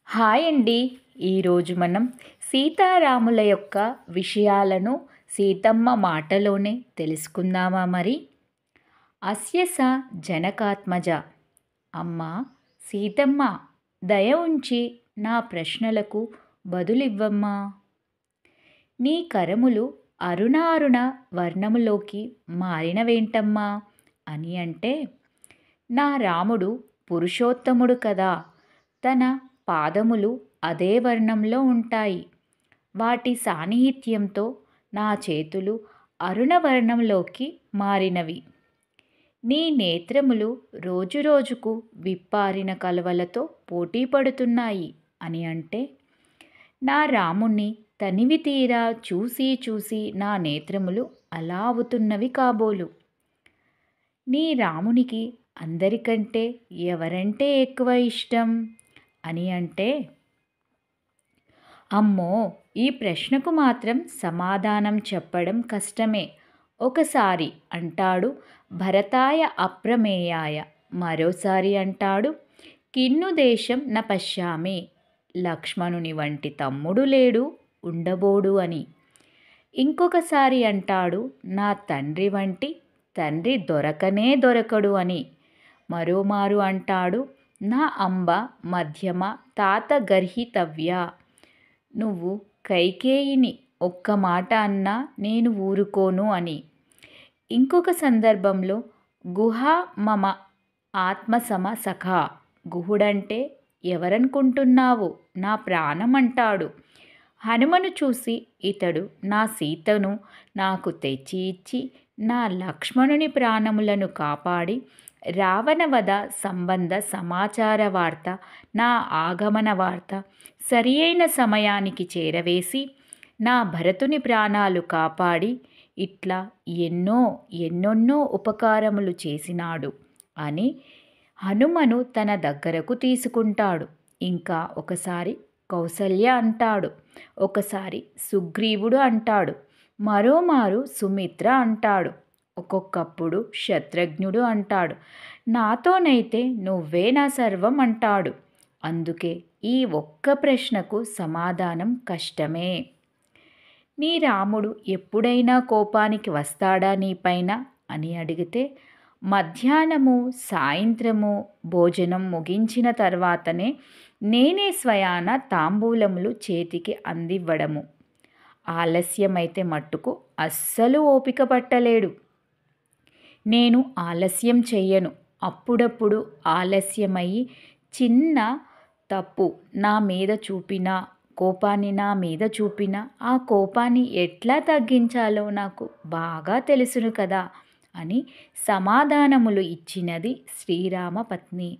Hi అండి. ఈరోజు మనం సీతారాముల యొక్క విషయాలను సీతమ్మ మాటలోనే తెలుసుకుందామా మరి? అస్య స జనకాత్మజ. అమ్మా సీతమ్మ, దయ ఉంచి నా ప్రశ్నలకు బదులివ్వమ్మా. నీ కరములు అరుణారుణ వర్ణములోకి మారినవేంటమ్మా అని అంటే, నా రాముడు పురుషోత్తముడు కదా, తన పాదములు అదే వర్ణంలో ఉంటాయి. వాటి సాన్నిహిత్యంతో నా చేతులు అరుణవర్ణంలోకి మారినవి. నీ నేత్రములు రోజురోజుకు విప్పారిన కలవలతో పోటీ పడుతున్నాయి అని అంటే, నా రాముణ్ణి తనివి తీరా చూసి చూసి నా నేత్రములు అలా అవుతున్నవి కాబోలు. నీ రామునికి అందరికంటే ఎవరంటే ఎక్కువ ఇష్టం అని అంటే, అమ్మో ఈ ప్రశ్నకు మాత్రం సమాధానం చెప్పడం కష్టమే. ఒకసారి అంటాడు భరతాయ అప్రమేయాయ, మరోసారి అంటాడు కిన్ను దేశం న పశ్యామి, లక్ష్మణుని వంటి తమ్ముడు లేడు ఉండబోడు అని. ఇంకొకసారి అంటాడు నా తండ్రి వంటి తండ్రి దొరకనే దొరకడు అని. మరోమారు అంటాడు నా అంబ మధ్యమ తాత గర్హితవ్య, నువ్వు కైకేయిని ఒక్క మాట అన్నా నేను ఊరుకోను అని. ఇంకొక సందర్భంలో గుహ మమ ఆత్మసమ సఖా, గుహుడంటే ఎవరనుకుంటున్నావు, నా ప్రాణం అంటాడు. హనుమను చూసి ఇతడు నా సీతను నాకు తెచ్చి ఇచ్చి నా లక్ష్మణుని ప్రాణములను కాపాడి రావణవధ సంబంధ సమాచార వార్త, నా ఆగమన వార్త సరియైన సమయానికి చేరవేసి నా భరతుని ప్రాణాలు కాపాడి ఇట్లా ఎన్నెన్నో ఉపకారములు చేసినాడు అని హనుమను తన దగ్గరకు తీసుకుంటాడు. ఇంకా ఒకసారి కౌసల్య అంటాడు, ఒకసారి సుగ్రీవుడు అంటాడు, మరోమారు సుమిత్ర అంటాడు, ఒక్కొక్కప్పుడు శత్రుఘ్నుడు అంటాడు, నాతోనైతే నువ్వే నా సర్వం అంటాడు. అందుకే ఈ ఒక్క ప్రశ్నకు సమాధానం కష్టమే. నీ రాముడు ఎప్పుడైనా కోపానికి వస్తాడా నీపైన అని అడిగితే, మధ్యాహ్నము సాయంత్రము భోజనం ముగించిన తర్వాతనే నేనే స్వయాన తాంబూలములు చేతికి అందివ్వడము. ఆలస్యమైతే మట్టుకు అస్సలు ఓపిక పట్టలేడు. నేను ఆలస్యం చెయ్యను. అప్పుడప్పుడు ఆలస్యమయ్యి చిన్న తప్పు నా మీద చూపినా, కోపాన్ని నా మీద చూపినా, ఆ కోపాన్ని ఎట్లా తగ్గించాలో నాకు బాగా తెలుసును కదా అని సమాధానములు ఇచ్చినది శ్రీరామ పత్ని.